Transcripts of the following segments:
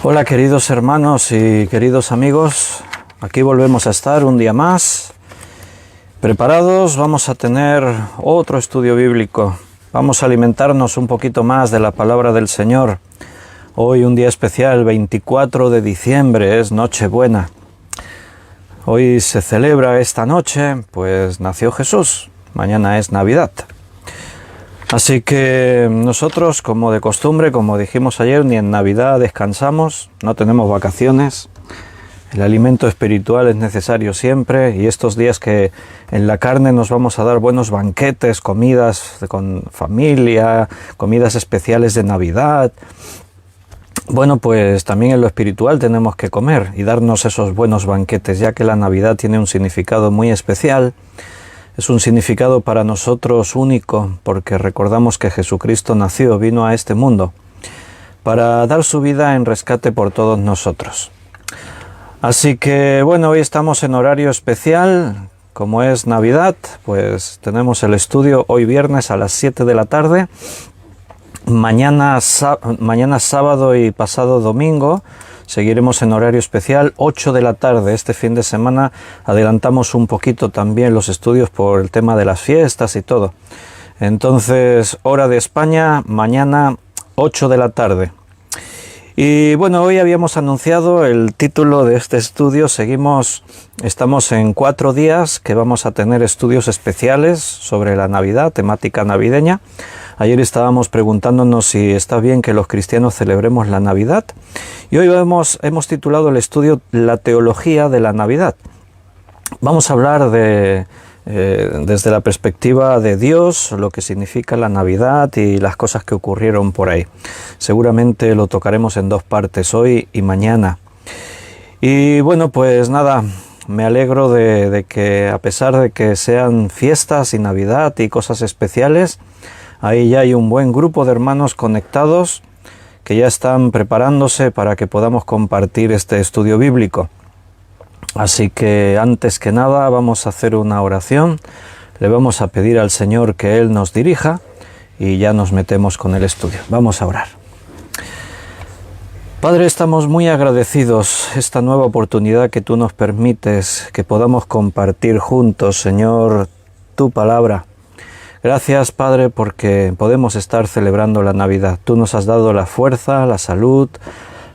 Hola queridos hermanos y queridos amigos, aquí volvemos a estar un día más. Preparados, vamos a tener otro estudio bíblico. Vamos a alimentarnos un poquito más de la palabra del Señor. Hoy un día especial, 24 de diciembre, es Nochebuena. Hoy se celebra esta noche, pues nació Jesús. Mañana es Navidad. Así que nosotros, como de costumbre, como dijimos ayer, ni en Navidad descansamos, no tenemos vacaciones. El alimento espiritual es necesario siempre, y estos días que en la carne nos vamos a dar buenos banquetes, comidas con familia, comidas especiales de Navidad. Bueno, pues también en lo espiritual tenemos que comer y darnos esos buenos banquetes, ya que la Navidad tiene un significado muy especial. Es un significado para nosotros único, porque recordamos que Jesucristo nació, vino a este mundo, para dar su vida en rescate por todos nosotros. Así que, bueno, hoy estamos en horario especial, como es Navidad, pues tenemos el estudio hoy viernes a las 7 de la tarde, mañana sábado y pasado domingo. Seguiremos en horario especial, 8 de la tarde. Este fin de semana adelantamos un poquito también los estudios por el tema de las fiestas y todo. Entonces, hora de España, mañana 8 de la tarde. Y bueno, hoy habíamos anunciado el título de este estudio. Estamos en 4 días que vamos a tener estudios especiales sobre la Navidad, temática navideña. Ayer estábamos preguntándonos si está bien que los cristianos celebremos la Navidad. Y hoy hemos titulado el estudio La teología de la Navidad. Vamos a hablar desde la perspectiva de Dios, lo que significa la Navidad y las cosas que ocurrieron por ahí. Seguramente lo tocaremos en 2 partes, hoy y mañana. Y bueno, pues nada, me alegro de que a pesar de que sean fiestas y Navidad y cosas especiales, ahí ya hay un buen grupo de hermanos conectados que ya están preparándose para que podamos compartir este estudio bíblico. Así que antes que nada vamos a hacer una oración, le vamos a pedir al Señor que Él nos dirija y ya nos metemos con el estudio. Vamos a orar. Padre, estamos muy agradecidos esta nueva oportunidad que tú nos permites, que podamos compartir juntos, Señor, tu palabra. Gracias, Padre, porque podemos estar celebrando la Navidad. Tú nos has dado la fuerza, la salud,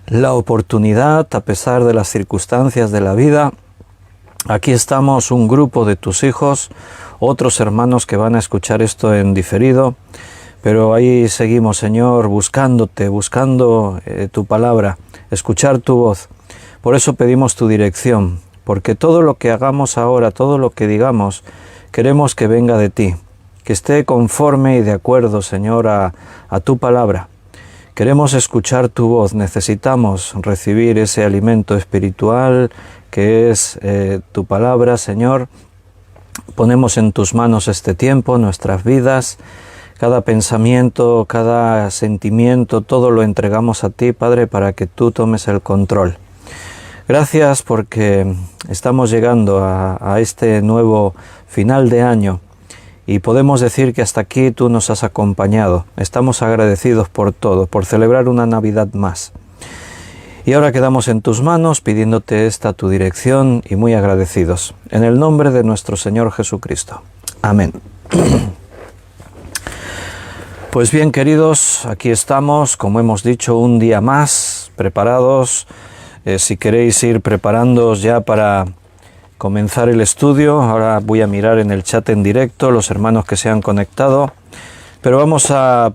la oportunidad, a pesar de las circunstancias de la vida. Aquí estamos, un grupo de tus hijos, otros hermanos que van a escuchar esto en diferido, pero ahí seguimos, Señor, buscándote, buscando tu palabra, escuchar tu voz. Por eso pedimos tu dirección, porque todo lo que hagamos ahora, todo lo que digamos, queremos que venga de ti, que esté conforme y de acuerdo, Señor, a tu palabra. Queremos escuchar tu voz, necesitamos recibir ese alimento espiritual que es tu palabra, Señor. Ponemos en tus manos este tiempo, nuestras vidas, cada pensamiento, cada sentimiento, todo lo entregamos a ti, Padre, para que tú tomes el control. Gracias porque estamos llegando a este nuevo final de año. Y podemos decir que hasta aquí tú nos has acompañado. Estamos agradecidos por todo, por celebrar una Navidad más. Y ahora quedamos en tus manos pidiéndote tu dirección y muy agradecidos. En el nombre de nuestro Señor Jesucristo. Amén. Pues bien, queridos, aquí estamos, como hemos dicho, un día más, preparados. Si queréis ir preparándoos ya para comenzar el estudio. Ahora voy a mirar en el chat en directo los hermanos que se han conectado, pero vamos a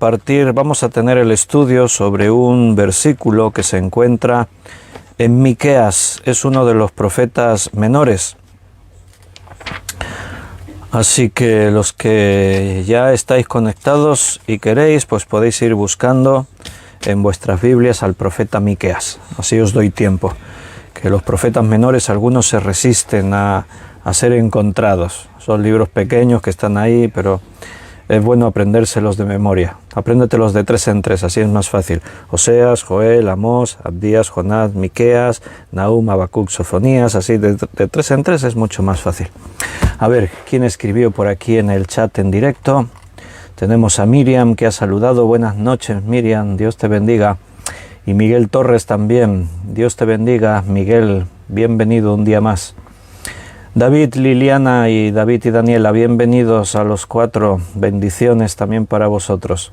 tener el estudio sobre un versículo que se encuentra en Miqueas. Es uno de los profetas menores. Así que los que ya estáis conectados y queréis, pues podéis ir buscando en vuestras Biblias al profeta Miqueas. Así os doy tiempo. Que los profetas menores, algunos se resisten a ser encontrados. Son libros pequeños que están ahí, pero es bueno aprendérselos de memoria. Apréndetelos de 3 en 3, así es más fácil. Oseas, Joel, Amós, Abdías, Jonás, Miqueas, Nahum, Habacuc, Sofonías, así de 3 en 3 es mucho más fácil. A ver, ¿quién escribió por aquí en el chat en directo? Tenemos a Miriam que ha saludado. Buenas noches, Miriam, Dios te bendiga. Y Miguel Torres también. Dios te bendiga, Miguel. Bienvenido un día más. David, Liliana y David y Daniela, bienvenidos a los 4. Bendiciones también para vosotros.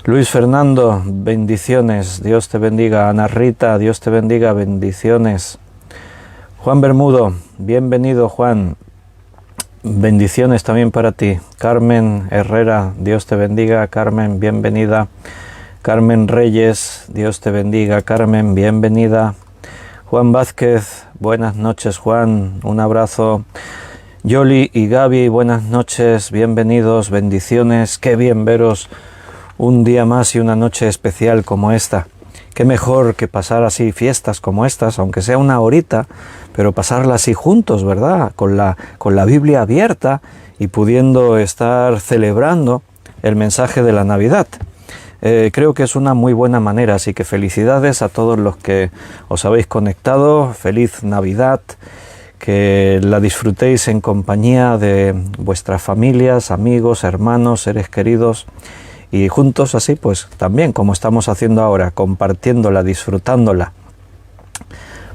Luis Fernando, bendiciones. Dios te bendiga. Ana Rita, Dios te bendiga. Bendiciones. Juan Bermudo, bienvenido Juan. Bendiciones también para ti. Carmen Herrera, Dios te bendiga. Carmen, bienvenida. Carmen Reyes, Dios te bendiga. Carmen, bienvenida. Juan Vázquez, buenas noches Juan, un abrazo. Yoli y Gaby, buenas noches, bienvenidos, bendiciones. Qué bien veros un día más y una noche especial como esta. Qué mejor que pasar así fiestas como estas, aunque sea una horita, pero pasarla así juntos, ¿verdad? Con la Biblia abierta y pudiendo estar celebrando el mensaje de la Navidad. Creo que es una muy buena manera, así que felicidades a todos los que os habéis conectado. Feliz Navidad, que la disfrutéis en compañía de vuestras familias, amigos, hermanos, seres queridos, y juntos así pues también como estamos haciendo ahora, compartiéndola, disfrutándola.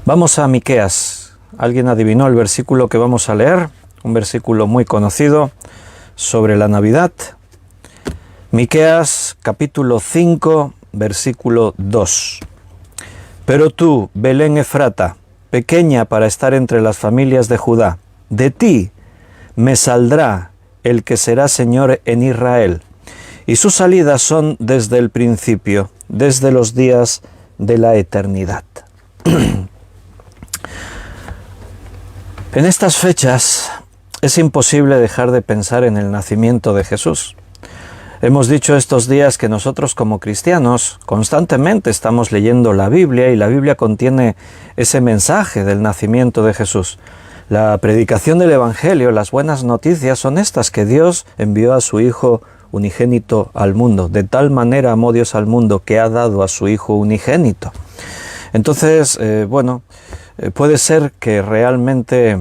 Vamos a Miqueas. ¿Alguien adivinó el versículo que vamos a leer? Un versículo muy conocido sobre la Navidad. Miqueas capítulo 5, versículo 2. Pero tú, Belén Efrata, pequeña para estar entre las familias de Judá, de ti me saldrá el que será Señor en Israel, y sus salidas son desde el principio, desde los días de la eternidad. En estas fechas es imposible dejar de pensar en el nacimiento de Jesús. Hemos dicho estos días que nosotros como cristianos constantemente estamos leyendo la Biblia y la Biblia contiene ese mensaje del nacimiento de Jesús. La predicación del Evangelio, las buenas noticias son estas, que Dios envió a su Hijo unigénito al mundo. De tal manera amó Dios al mundo que ha dado a su Hijo unigénito. Entonces, puede ser que realmente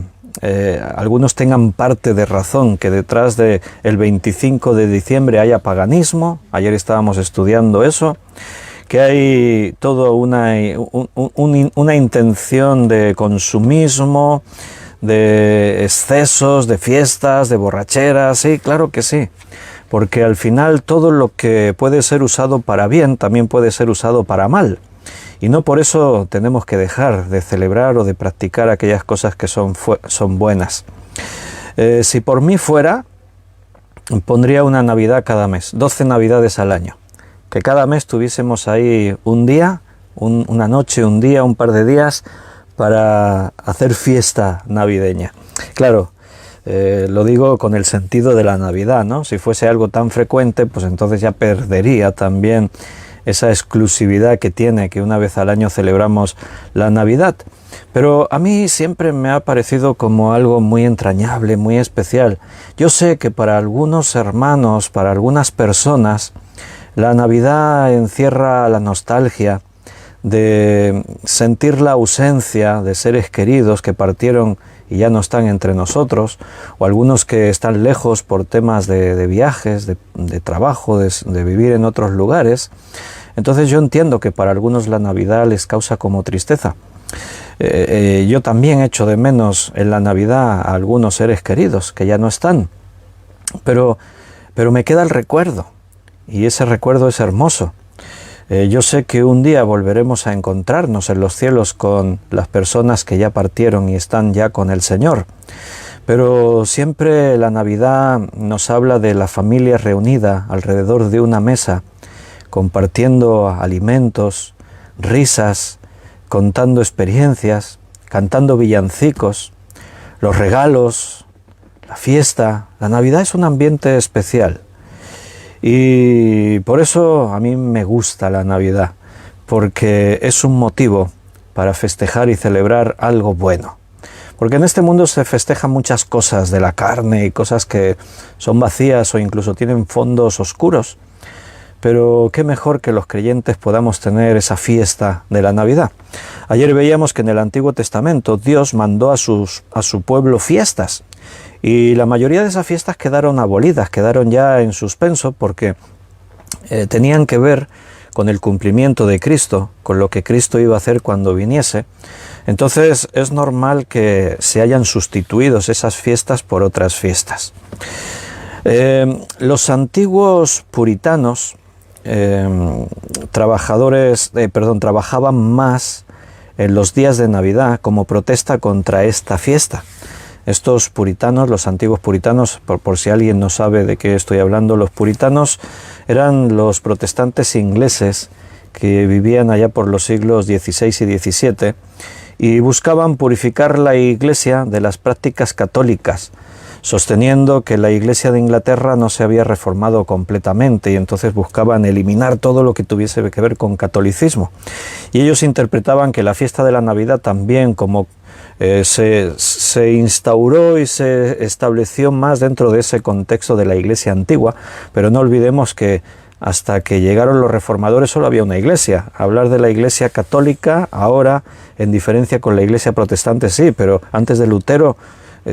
algunos tengan parte de razón, que detrás del 25 de diciembre haya paganismo. Ayer estábamos estudiando eso, que hay toda una intención de consumismo, de excesos, de fiestas, de borracheras. Sí, claro que sí, porque al final todo lo que puede ser usado para bien también puede ser usado para mal. Y no por eso tenemos que dejar de celebrar o de practicar aquellas cosas que son buenas. Si por mí fuera, pondría una Navidad cada mes, 12 Navidades al año. Que cada mes tuviésemos ahí un día, una noche, un día, un par de días para hacer fiesta navideña. Claro, lo digo con el sentido de la Navidad, ¿no? Si fuese algo tan frecuente, pues entonces ya perdería también esa exclusividad que tiene, que una vez al año celebramos la Navidad. Pero a mí siempre me ha parecido como algo muy entrañable, muy especial. Yo sé que para algunos hermanos, para algunas personas, la Navidad encierra la nostalgia de sentir la ausencia de seres queridos que partieron y ya no están entre nosotros, o algunos que están lejos por temas de viajes, de trabajo, de vivir en otros lugares. Entonces yo entiendo que para algunos la Navidad les causa como tristeza. Yo también echo de menos en la Navidad a algunos seres queridos que ya no están, pero me queda el recuerdo, y ese recuerdo es hermoso. Yo sé que un día volveremos a encontrarnos en los cielos con las personas que ya partieron y están ya con el Señor. Pero siempre la Navidad nos habla de la familia reunida alrededor de una mesa, compartiendo alimentos, risas, contando experiencias, cantando villancicos, los regalos, la fiesta. La Navidad es un ambiente especial. Y por eso a mí me gusta la Navidad, porque es un motivo para festejar y celebrar algo bueno. Porque en este mundo se festejan muchas cosas de la carne y cosas que son vacías o incluso tienen fondos oscuros. Pero qué mejor que los creyentes podamos tener esa fiesta de la Navidad. Ayer veíamos que en el Antiguo Testamento Dios mandó a su pueblo fiestas. Y la mayoría de esas fiestas quedaron abolidas, quedaron ya en suspenso porque tenían que ver con el cumplimiento de Cristo, con lo que Cristo iba a hacer cuando viniese, entonces es normal que se hayan sustituido esas fiestas por otras fiestas. Los antiguos puritanos trabajaban más en los días de Navidad como protesta contra esta fiesta. Estos puritanos, los antiguos puritanos, por si alguien no sabe de qué estoy hablando, los puritanos eran los protestantes ingleses que vivían allá por los siglos XVI y XVII y buscaban purificar la Iglesia de las prácticas católicas, sosteniendo que la Iglesia de Inglaterra no se había reformado completamente y entonces buscaban eliminar todo lo que tuviese que ver con catolicismo. Y ellos interpretaban que la fiesta de la Navidad también, como se instauró y se estableció más dentro de ese contexto de la Iglesia antigua, pero no olvidemos que hasta que llegaron los reformadores solo había una iglesia. Hablar de la Iglesia católica ahora, en diferencia con la Iglesia protestante, sí, pero antes de Lutero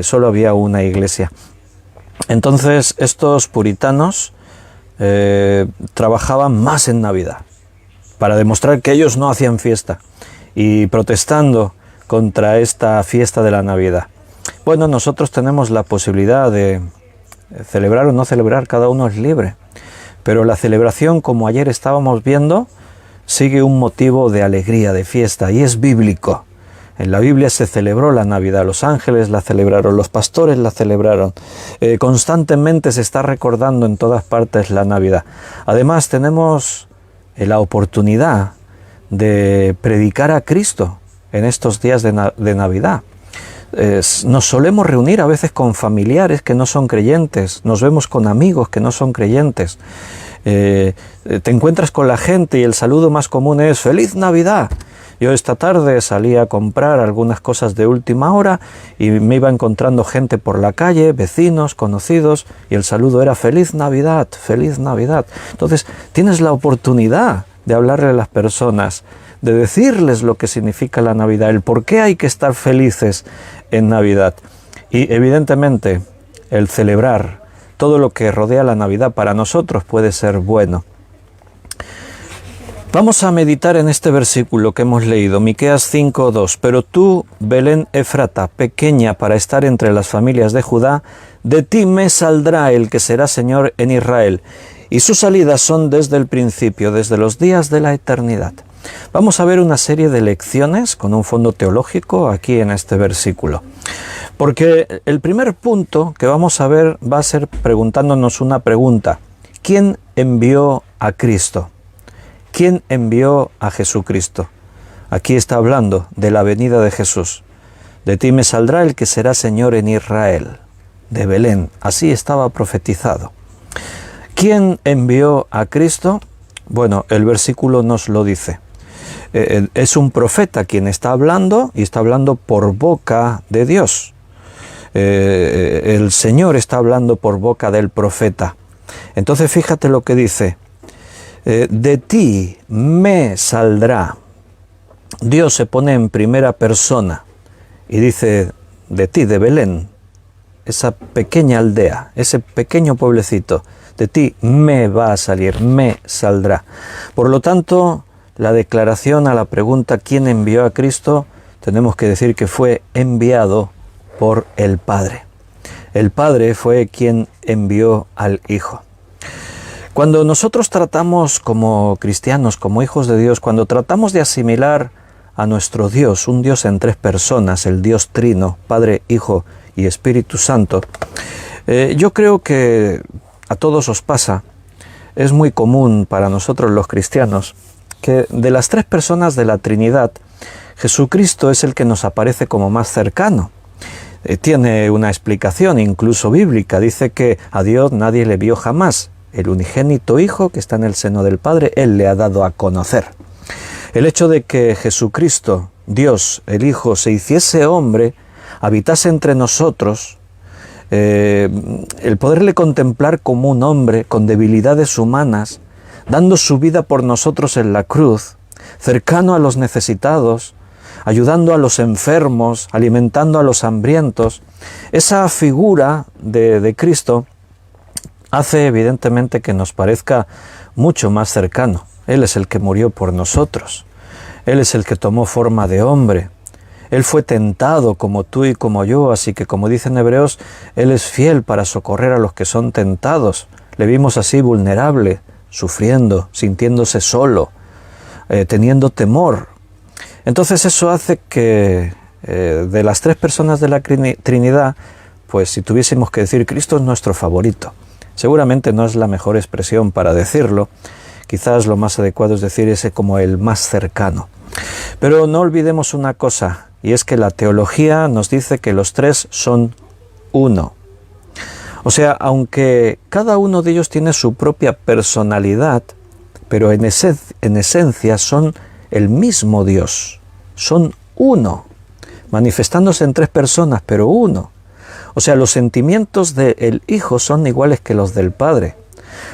solo había una iglesia. Entonces estos puritanos trabajaban más en Navidad para demostrar que ellos no hacían fiesta y protestando contra esta fiesta de la Navidad. Bueno, nosotros tenemos la posibilidad de celebrar o no celebrar, cada uno es libre, pero la celebración, como ayer estábamos viendo, sigue un motivo de alegría, de fiesta, y es bíblico. En la Biblia se celebró la Navidad, los ángeles la celebraron, los pastores la celebraron. Constantemente se está recordando en todas partes la Navidad. Además tenemos la oportunidad de predicar a Cristo en estos días de Navidad. Nos solemos reunir a veces con familiares que no son creyentes, nos vemos con amigos que no son creyentes. Te encuentras con la gente y el saludo más común es ¡Feliz Navidad! Yo esta tarde salí a comprar algunas cosas de última hora y me iba encontrando gente por la calle, vecinos, conocidos, y el saludo era ¡Feliz Navidad! ¡Feliz Navidad! Entonces tienes la oportunidad de hablarle a las personas, de decirles lo que significa la Navidad, el por qué hay que estar felices en Navidad. Y evidentemente el celebrar todo lo que rodea la Navidad para nosotros puede ser bueno. Vamos a meditar en este versículo que hemos leído, Miqueas 5:2. Pero tú, Belén Efrata, pequeña para estar entre las familias de Judá, de ti me saldrá el que será Señor en Israel, y sus salidas son desde el principio, desde los días de la eternidad. Vamos a ver una serie de lecciones con un fondo teológico aquí en este versículo. Porque el primer punto que vamos a ver va a ser preguntándonos una pregunta. ¿Quién envió a Cristo? ¿Quién envió a Jesucristo? Aquí está hablando de la venida de Jesús. De ti me saldrá el que será Señor en Israel, de Belén. Así estaba profetizado. ¿Quién envió a Cristo? Bueno, el versículo nos lo dice. Es un profeta quien está hablando y está hablando por boca de Dios. El Señor está hablando por boca del profeta. Entonces fíjate lo que dice. De ti me saldrá. Dios se pone en primera persona y dice de ti, de Belén, esa pequeña aldea, ese pequeño pueblecito, de ti me va a salir, me saldrá. Por lo tanto, la declaración a la pregunta ¿quién envió a Cristo? Tenemos que decir que fue enviado por el Padre. El Padre fue quien envió al Hijo. Cuando nosotros tratamos como cristianos, como hijos de Dios, cuando tratamos de asimilar a nuestro Dios, un Dios en tres personas, el Dios Trino, Padre, Hijo y Espíritu Santo, yo creo que a todos os pasa, es muy común para nosotros los cristianos, que de las tres personas de la Trinidad, Jesucristo es el que nos aparece como más cercano. Tiene una explicación incluso bíblica, dice que a Dios nadie le vio jamás. El unigénito Hijo que está en el seno del Padre, Él le ha dado a conocer. El hecho de que Jesucristo, Dios, el Hijo, se hiciese hombre, habitase entre nosotros, el poderle contemplar como un hombre con debilidades humanas, dando su vida por nosotros en la cruz, cercano a los necesitados, ayudando a los enfermos, alimentando a los hambrientos, esa figura de Cristo hace evidentemente que nos parezca mucho más cercano. Él es el que murió por nosotros. Él es el que tomó forma de hombre. Él fue tentado como tú y como yo, así que como dicen Hebreos, Él es fiel para socorrer a los que son tentados. Le vimos así vulnerable, sufriendo, sintiéndose solo, teniendo temor. Entonces eso hace que de las tres personas de la Trinidad, pues si tuviésemos que decir Cristo es nuestro favorito. Seguramente no es la mejor expresión para decirlo, quizás lo más adecuado es decir ese como el más cercano. Pero no olvidemos una cosa, y es que la teología nos dice que los tres son uno. O sea, aunque cada uno de ellos tiene su propia personalidad, pero en esencia son el mismo Dios, son uno, manifestándose en tres personas, pero uno. O sea, los sentimientos del Hijo son iguales que los del Padre.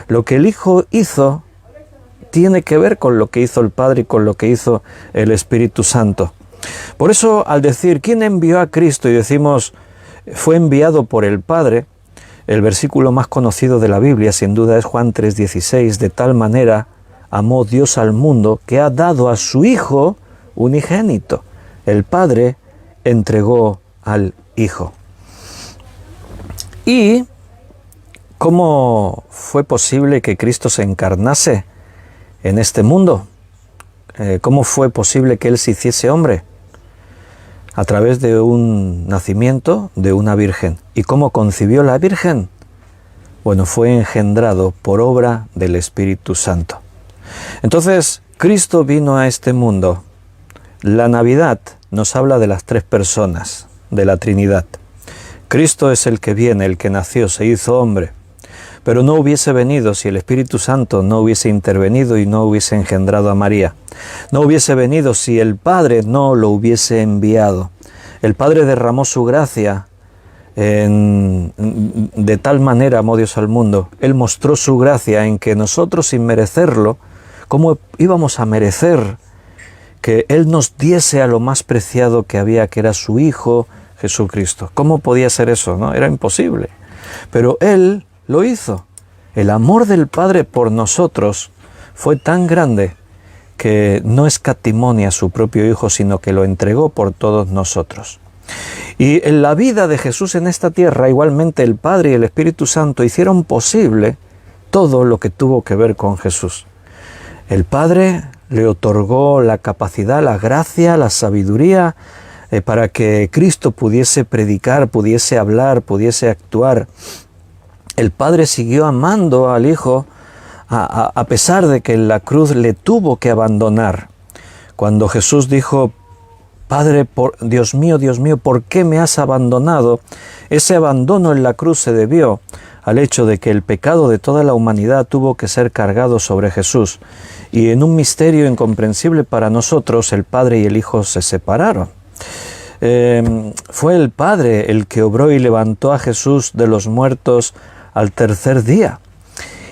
Lo que el Hijo hizo tiene que ver con lo que hizo el Padre y con lo que hizo el Espíritu Santo. Por eso, al decir, ¿quién envió a Cristo? Y decimos, fue enviado por el Padre, el versículo más conocido de la Biblia, sin duda, es Juan 3:16, de tal manera amó Dios al mundo que ha dado a su Hijo unigénito. El Padre entregó al Hijo. ¿Y cómo fue posible que Cristo se encarnase en este mundo? ¿Cómo fue posible que Él se hiciese hombre? A través de un nacimiento de una virgen. ¿Y cómo concibió la virgen? Bueno, fue engendrado por obra del Espíritu Santo. Entonces, Cristo vino a este mundo. La Navidad nos habla de las tres personas de la Trinidad. Cristo es el que viene, el que nació, se hizo hombre. Pero no hubiese venido si el Espíritu Santo no hubiese intervenido y no hubiese engendrado a María. No hubiese venido si el Padre no lo hubiese enviado. El Padre derramó su gracia de tal manera amó Dios al mundo. Él mostró su gracia en que nosotros, sin merecerlo, ¿cómo íbamos a merecer que Él nos diese a lo más preciado que había, que era su Hijo Jesucristo? ¿Cómo podía ser eso, no? Era imposible. Pero Él lo hizo. El amor del Padre por nosotros fue tan grande que no escatimó ni a su propio Hijo, sino que lo entregó por todos nosotros. Y en la vida de Jesús en esta tierra, igualmente el Padre y el Espíritu Santo hicieron posible todo lo que tuvo que ver con Jesús. El Padre le otorgó la capacidad, la gracia, la sabiduría para que Cristo pudiese predicar, pudiese hablar, pudiese actuar. El Padre siguió amando al Hijo a pesar de que en la cruz le tuvo que abandonar. Cuando Jesús dijo, Padre, Dios mío, ¿por qué me has abandonado? Ese abandono en la cruz se debió al hecho de que el pecado de toda la humanidad tuvo que ser cargado sobre Jesús. Y en un misterio incomprensible para nosotros, el Padre y el Hijo se separaron. Fue el Padre el que obró y levantó a Jesús de los muertos al tercer día.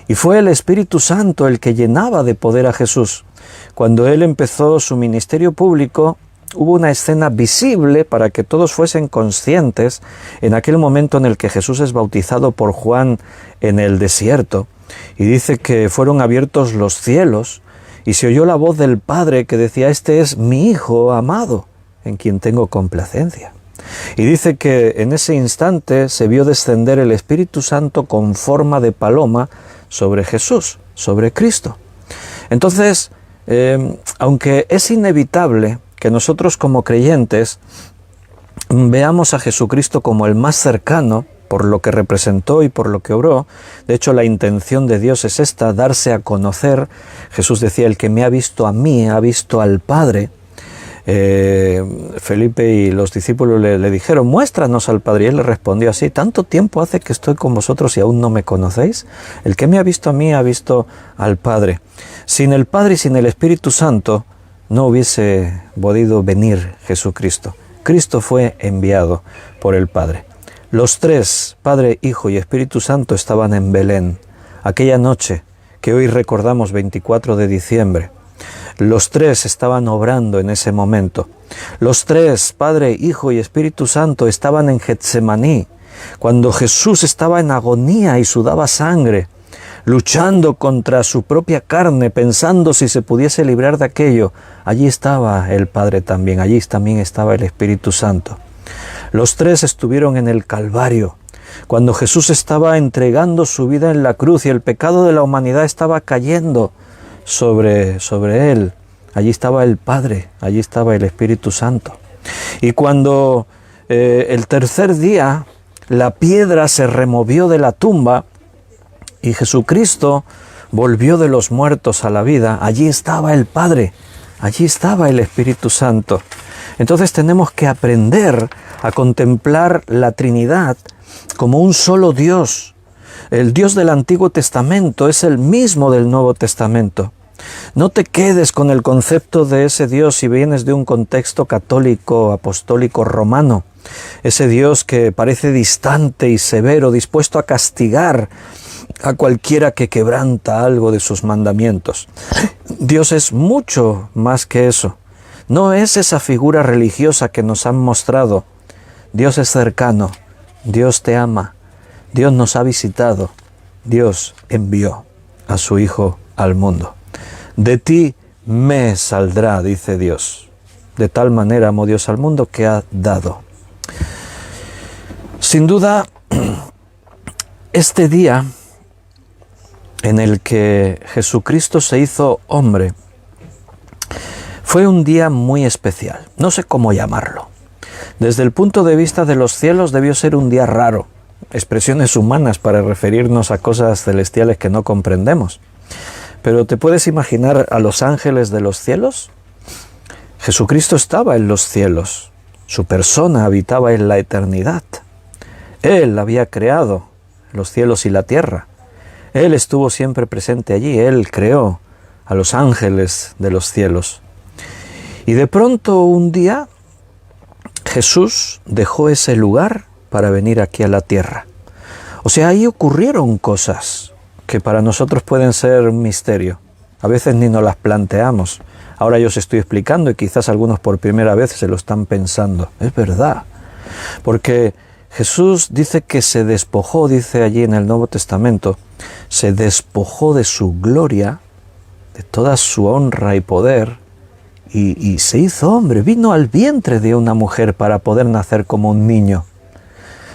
Y fue el Espíritu Santo el que llenaba de poder a Jesús. Cuando Él empezó su ministerio público, hubo una escena visible para que todos fuesen conscientes en aquel momento en el que Jesús es bautizado por Juan en el desierto. Y dice que fueron abiertos los cielos y se oyó la voz del Padre que decía, este es mi Hijo amado, en quien tengo complacencia. Y dice que en ese instante se vio descender el Espíritu Santo con forma de paloma sobre Jesús, sobre Cristo. Entonces, aunque es inevitable que nosotros como creyentes veamos a Jesucristo como el más cercano por lo que representó y por lo que obró, de hecho la intención de Dios es esta, darse a conocer. Jesús decía, el que me ha visto a mí, ha visto al Padre. Felipe y los discípulos le dijeron, muéstranos al Padre, y él le respondió así, ¿tanto tiempo hace que estoy con vosotros y aún no me conocéis? El que me ha visto a mí ha visto al Padre. Sin el Padre y sin el Espíritu Santo no hubiese podido venir Jesucristo. Cristo fue enviado por el Padre. Los tres, Padre, Hijo y Espíritu Santo, estaban en Belén, aquella noche que hoy recordamos 24 de diciembre. Los tres estaban obrando en ese momento. Los tres, Padre, Hijo y Espíritu Santo, estaban en Getsemaní, cuando Jesús estaba en agonía y sudaba sangre. luchando contra su propia carne, pensando si se pudiese librar de aquello, allí estaba el Padre también, allí también estaba el Espíritu Santo. Los tres estuvieron en el Calvario, cuando Jesús estaba entregando su vida en la cruz y el pecado de la humanidad estaba cayendo sobre él. Allí estaba el Padre, allí estaba el Espíritu Santo. Y cuando el tercer día la piedra se removió de la tumba y Jesucristo volvió de los muertos a la vida, allí estaba el Padre, allí estaba el Espíritu Santo. Entonces tenemos que aprender a contemplar la Trinidad como un solo Dios. El Dios del Antiguo Testamento es el mismo del Nuevo Testamento. No te quedes con el concepto de ese Dios si vienes de un contexto católico, apostólico, romano. Ese Dios que parece distante y severo, dispuesto a castigar a cualquiera que quebranta algo de sus mandamientos. Dios es mucho más que eso. No es esa figura religiosa que nos han mostrado. Dios es cercano, Dios te ama, Dios nos ha visitado, Dios envió a su Hijo al mundo. De ti me saldrá, dice Dios. De tal manera amó Dios al mundo que ha dado. Sin duda, este día en el que Jesucristo se hizo hombre fue un día muy especial. No sé cómo llamarlo. Desde el punto de vista de los cielos debió ser un día raro. Expresiones humanas para referirnos a cosas celestiales que no comprendemos. Pero ¿te puedes imaginar a los ángeles de los cielos? Jesucristo estaba en los cielos. Su persona habitaba en la eternidad. Él había creado los cielos y la tierra. Él estuvo siempre presente allí. Él creó a los ángeles de los cielos. Y de pronto un día Jesús dejó ese lugar para venir aquí a la tierra. O sea, ahí ocurrieron cosas que para nosotros pueden ser un misterio. A veces ni nos las planteamos. Ahora yo os estoy explicando y quizás algunos por primera vez se lo están pensando. Es verdad. Porque Jesús dice que se despojó, dice allí en el Nuevo Testamento, se despojó de su gloria, de toda su honra y poder, y se hizo hombre, vino al vientre de una mujer para poder nacer como un niño.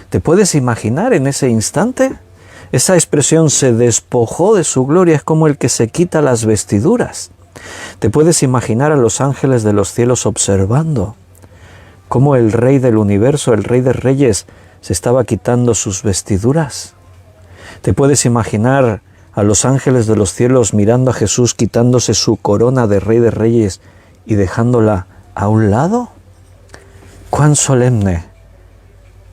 ¿Te puedes imaginar en ese instante? Esa expresión se despojó de su gloria es como el que se quita las vestiduras. ¿Te puedes imaginar a los ángeles de los cielos observando cómo el Rey del universo, el Rey de Reyes, se estaba quitando sus vestiduras? ¿Te puedes imaginar a los ángeles de los cielos mirando a Jesús quitándose su corona de Rey de Reyes y dejándola a un lado? ¡Cuán solemne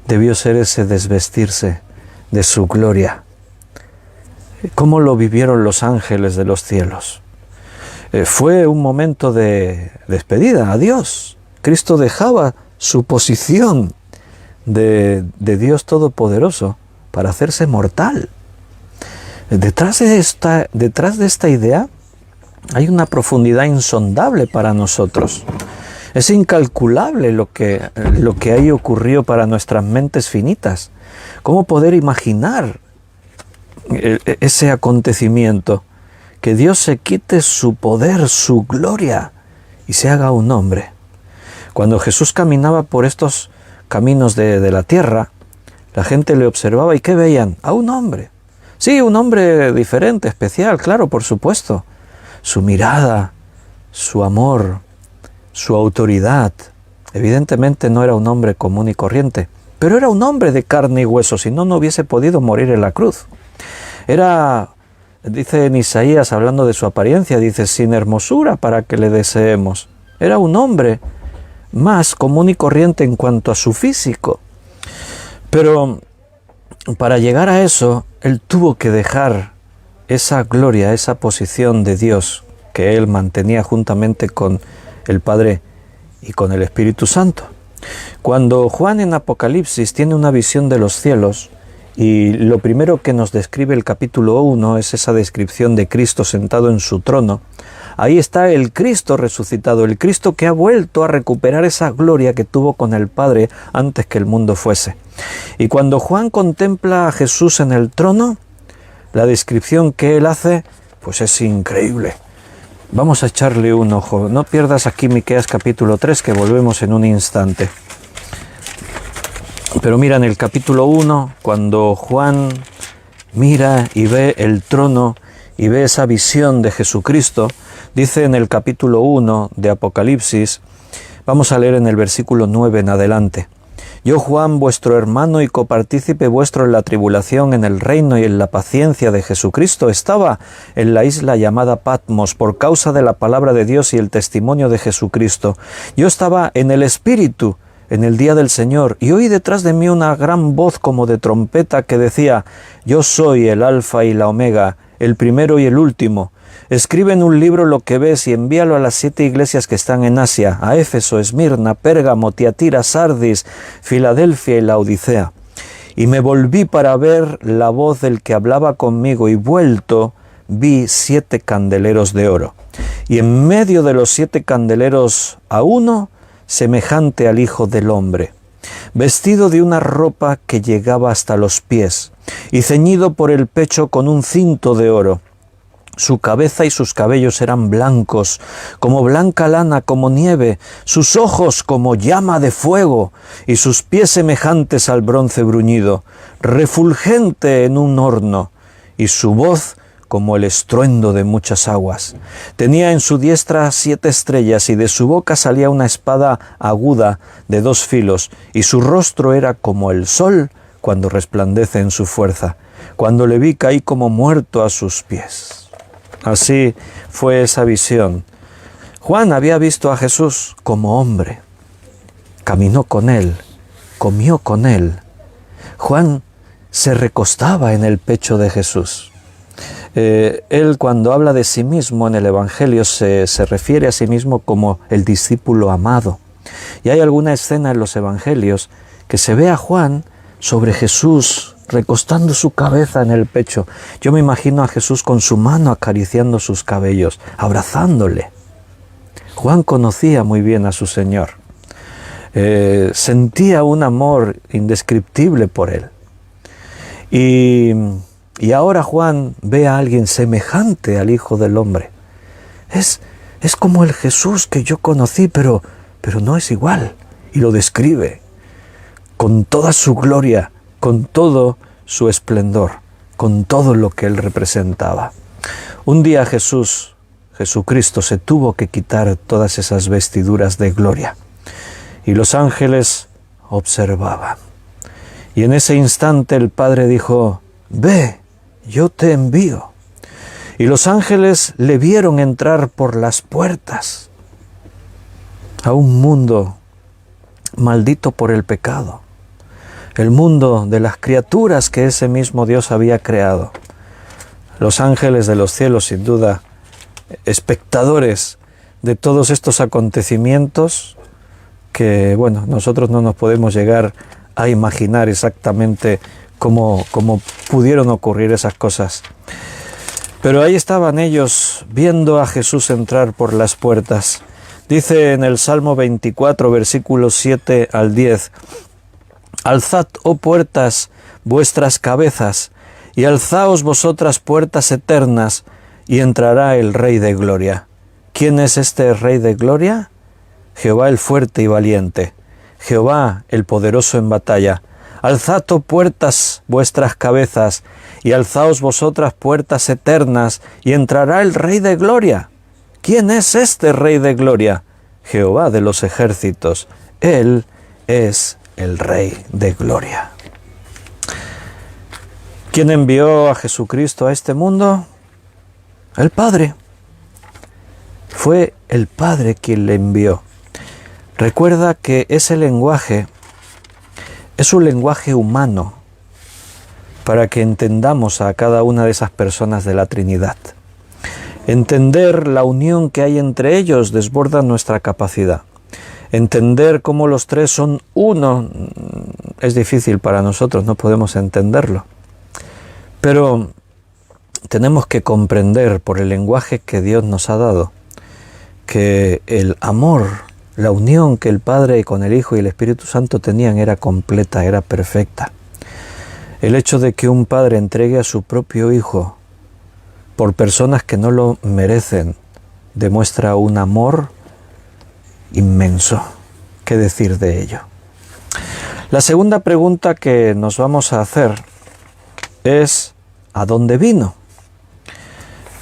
debió ser ese desvestirse de su gloria! ¿Cómo lo vivieron los ángeles de los cielos? Fue un momento de despedida, adiós. Cristo dejaba su posición de Dios Todopoderoso para hacerse mortal. Detrás de esta idea hay una profundidad insondable para nosotros. Es incalculable lo que ahí ocurrió para nuestras mentes finitas. ¿Cómo poder imaginar ese acontecimiento? Que Dios se quite su poder, su gloria y se haga un hombre. Cuando Jesús caminaba por estos caminos de la tierra, la gente le observaba y ¿qué veían? A un hombre. Sí, un hombre diferente, especial, claro, por supuesto. Su mirada, su amor, su autoridad. Evidentemente no era un hombre común y corriente, pero era un hombre de carne y hueso, si no, no hubiese podido morir en la cruz. Era, dice en Isaías, hablando de su apariencia, dice, sin hermosura para que le deseemos. Era un hombre más común y corriente en cuanto a su físico. Pero para llegar a eso, él tuvo que dejar esa gloria, esa posición de Dios que él mantenía juntamente con el Padre y con el Espíritu Santo. Cuando Juan en Apocalipsis tiene una visión de los cielos, y lo primero que nos describe el capítulo 1 es esa descripción de Cristo sentado en su trono, ahí está el Cristo resucitado, el Cristo que ha vuelto a recuperar esa gloria que tuvo con el Padre antes que el mundo fuese. Y cuando Juan contempla a Jesús en el trono, la descripción que él hace, pues es increíble. Vamos a echarle un ojo. No pierdas aquí Miqueas capítulo 3, que volvemos en un instante. Pero mira, en el capítulo 1, cuando Juan mira y ve el trono y ve esa visión de Jesucristo, dice en el capítulo 1 de Apocalipsis, vamos a leer en el versículo 9 en adelante. Yo, Juan, vuestro hermano y copartícipe vuestro en la tribulación, en el reino y en la paciencia de Jesucristo, estaba en la isla llamada Patmos por causa de la palabra de Dios y el testimonio de Jesucristo. Yo estaba en el Espíritu en el día del Señor, y oí detrás de mí una gran voz como de trompeta que decía: Yo soy el Alfa y la Omega, el primero y el último. Escribe en un libro lo que ves y envíalo a las 7 iglesias que están en Asia, a Éfeso, Esmirna, Pérgamo, Tiatira, Sardis, Filadelfia y Laodicea. Y me volví para ver la voz del que hablaba conmigo, y vuelto vi 7 candeleros de oro. Y en medio de los 7 candeleros a uno, semejante al Hijo del Hombre, vestido de una ropa que llegaba hasta los pies, y ceñido por el pecho con un cinto de oro. Su cabeza y sus cabellos eran blancos, como blanca lana, como nieve, sus ojos como llama de fuego, y sus pies semejantes al bronce bruñido, refulgente en un horno, y su voz como el estruendo de muchas aguas. Tenía en su diestra 7 estrellas, y de su boca salía una espada aguda de 2 filos, y su rostro era como el sol cuando resplandece en su fuerza. Cuando le vi, caí como muerto a sus pies. Así fue esa visión. Juan había visto a Jesús como hombre. Caminó con él, comió con él. Juan se recostaba en el pecho de Jesús. Él, cuando habla de sí mismo en el Evangelio, se refiere a sí mismo como el discípulo amado. Y hay alguna escena en los Evangelios que se ve a Juan sobre Jesús, recostando su cabeza en el pecho. Yo me imagino a Jesús con su mano acariciando sus cabellos, abrazándole. Juan conocía muy bien a su Señor. Sentía un amor indescriptible por él. Y ahora Juan ve a alguien semejante al Hijo del Hombre. Es como el Jesús que yo conocí, pero no es igual. Y lo describe con toda su gloria, con todo su esplendor, con todo lo que él representaba. Un día Jesucristo se tuvo que quitar todas esas vestiduras de gloria. Y los ángeles observaban. Y en ese instante el Padre dijo: Ve, yo te envío. Y los ángeles le vieron entrar por las puertas a un mundo maldito por el pecado, el mundo de las criaturas que ese mismo Dios había creado. Los ángeles de los cielos, sin duda, espectadores de todos estos acontecimientos que, bueno, nosotros no nos podemos llegar a imaginar exactamente cómo pudieron ocurrir esas cosas. Pero ahí estaban ellos viendo a Jesús entrar por las puertas. Dice en el Salmo 24, versículos 7 al 10, Alzad, oh puertas, vuestras cabezas, y alzaos vosotras puertas eternas, y entrará el Rey de Gloria. ¿Quién es este Rey de Gloria? Jehová el fuerte y valiente, Jehová el poderoso en batalla. Alzad, oh puertas, vuestras cabezas, y alzaos vosotras puertas eternas, y entrará el Rey de Gloria. ¿Quién es este Rey de Gloria? Jehová de los ejércitos. Él es el Rey de Gloria. ¿Quién envió a Jesucristo a este mundo? El Padre. Fue el Padre quien le envió. Recuerda que ese lenguaje es un lenguaje humano para que entendamos a cada una de esas personas de la Trinidad. Entender la unión que hay entre ellos desborda nuestra capacidad. Entender cómo los tres son uno es difícil para nosotros, no podemos entenderlo. Pero tenemos que comprender por el lenguaje que Dios nos ha dado que el amor, la unión que el Padre con el Hijo y el Espíritu Santo tenían era completa, era perfecta. El hecho de que un padre entregue a su propio hijo por personas que no lo merecen demuestra un amor inmenso. ¿Qué decir de ello? La segunda pregunta que nos vamos a hacer es ¿a dónde vino?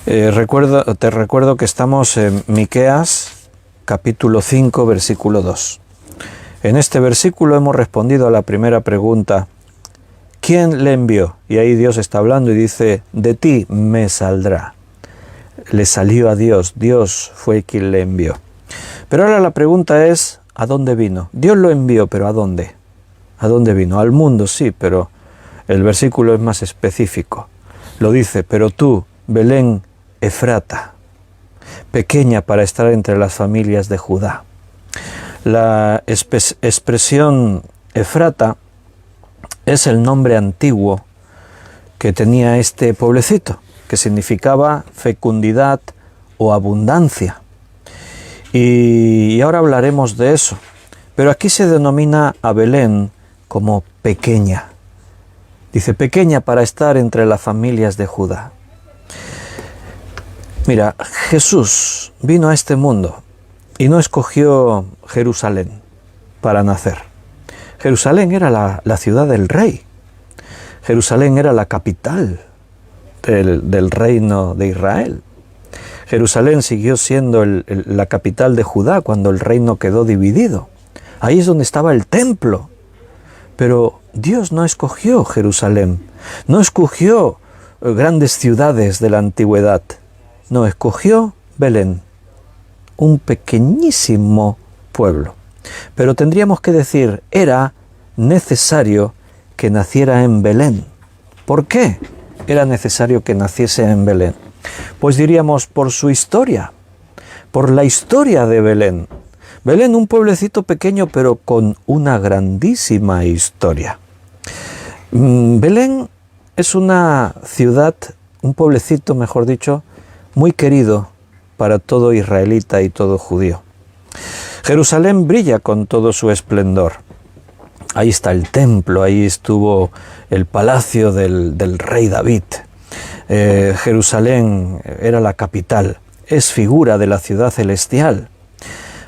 Te recuerdo que estamos en Miqueas capítulo 5 versículo 2. En este versículo hemos respondido a la primera pregunta: ¿quién le envió? Y ahí Dios está hablando y dice: de ti me saldrá. Le salió a Dios, Dios fue quien le envió. Pero ahora la pregunta es: ¿a dónde vino? Dios lo envió, pero ¿a dónde? ¿A dónde vino? Al mundo, sí, pero el versículo es más específico. Lo dice: pero tú, Belén Efrata, pequeña para estar entre las familias de Judá. La expresión Efrata es el nombre antiguo que tenía este pueblecito, que significaba fecundidad o abundancia. Y ahora hablaremos de eso. Pero aquí se denomina a Belén como pequeña. Dice pequeña para estar entre las familias de Judá. Mira, Jesús vino a este mundo y no escogió Jerusalén para nacer. Jerusalén era la ciudad del rey. Jerusalén era la capital del reino de Israel. Jerusalén siguió siendo la capital de Judá cuando el reino quedó dividido. Ahí es donde estaba el templo. Pero Dios no escogió Jerusalén, no escogió grandes ciudades de la antigüedad. No, escogió Belén, un pequeñísimo pueblo. Pero tendríamos que decir, era necesario que naciera en Belén. ¿Por qué era necesario que naciese en Belén? Pues diríamos por su historia, por la historia de Belén. Belén, un pueblecito pequeño, pero con una grandísima historia. Belén es una ciudad, un pueblecito, mejor dicho, muy querido para todo israelita y todo judío. Jerusalén brilla con todo su esplendor. Ahí está el templo, ahí estuvo el palacio del rey David. Jerusalén era la capital, es figura de la ciudad celestial.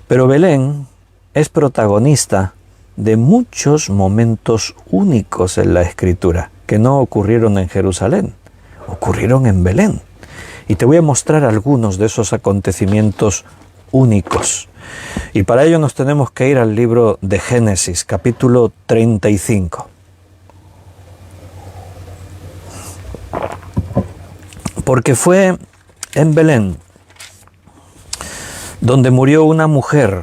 Pero Belén es protagonista de muchos momentos únicos en la Escritura, que no ocurrieron en Jerusalén, ocurrieron en Belén. Y te voy a mostrar algunos de esos acontecimientos únicos. Y para ello nos tenemos que ir al libro de Génesis, capítulo 35. Porque fue en Belén donde murió una mujer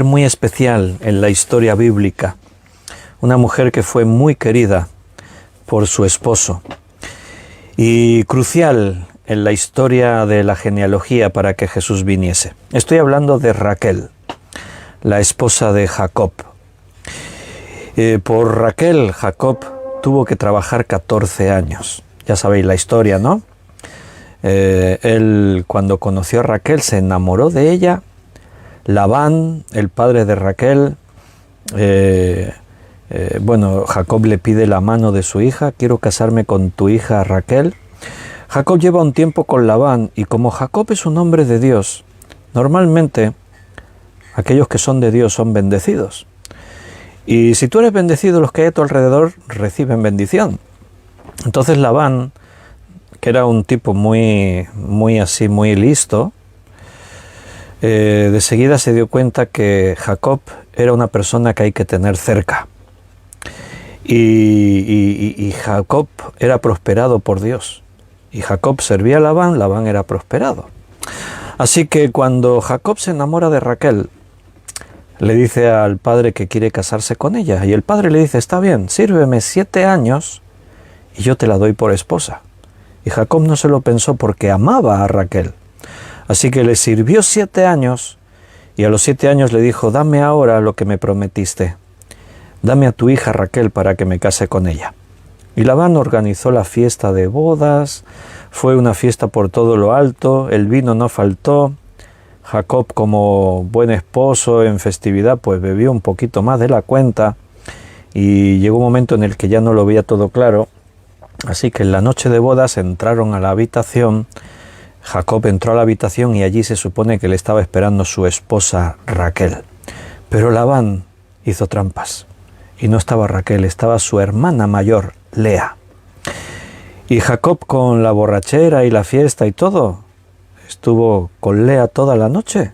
muy especial en la historia bíblica, una mujer que fue muy querida por su esposo y crucial en la historia de la genealogía para que Jesús viniese. Estoy hablando de Raquel, la esposa de Jacob. Por Raquel, Jacob tuvo que trabajar 14 años. Ya sabéis la historia, ¿no? Él, cuando conoció a Raquel, se enamoró de ella. Labán, el padre de Raquel, Jacob le pide la mano de su hija: quiero casarme con tu hija Raquel. Jacob lleva un tiempo con Labán, y como Jacob es un hombre de Dios, normalmente aquellos que son de Dios son bendecidos. Y si tú eres bendecido, los que hay a tu alrededor reciben bendición. Entonces Labán, que era un tipo muy listo, de seguida se dio cuenta que Jacob era una persona que hay que tener cerca. Y Jacob era prosperado por Dios. Y Jacob servía a Labán, Labán era prosperado. Así que cuando Jacob se enamora de Raquel, le dice al padre que quiere casarse con ella. Y el padre le dice: está bien, sírveme 7 años y yo te la doy por esposa. Y Jacob no se lo pensó porque amaba a Raquel. Así que le sirvió 7 años y a los 7 años le dijo: dame ahora lo que me prometiste. Dame a tu hija Raquel para que me case con ella. Y Labán organizó la fiesta de bodas, fue una fiesta por todo lo alto, el vino no faltó. Jacob, como buen esposo en festividad, pues bebió un poquito más de la cuenta. y llegó un momento en el que ya no lo veía todo claro, así que en la noche de bodas entraron a la habitación. Jacob entró a la habitación y allí se supone que le estaba esperando su esposa Raquel. Pero Labán hizo trampas y no estaba Raquel, estaba su hermana mayor, Lea. Y Jacob, con la borrachera y la fiesta y todo, estuvo con Lea toda la noche,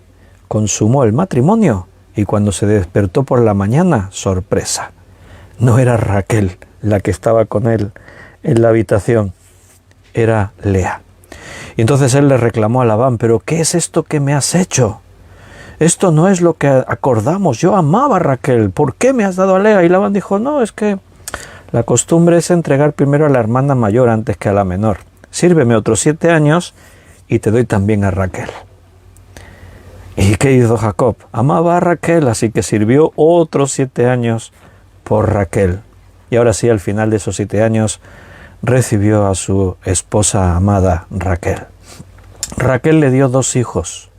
consumó el matrimonio y cuando se despertó por la mañana, sorpresa, no era Raquel la que estaba con él en la habitación, era Lea. Y entonces él le reclamó a Labán, ¿pero qué es esto que me has hecho? Esto no es lo que acordamos, yo amaba a Raquel, ¿por qué me has dado a Lea? Y Labán dijo, no, es que la costumbre es entregar primero a la hermana mayor antes que a la menor. Sírveme otros 7 años y te doy también a Raquel. ¿Y qué hizo Jacob? Amaba a Raquel, así que sirvió otros 7 años por Raquel. Y ahora sí, al final de esos 7 años, recibió a su esposa amada Raquel. Raquel le dio 2 hijos.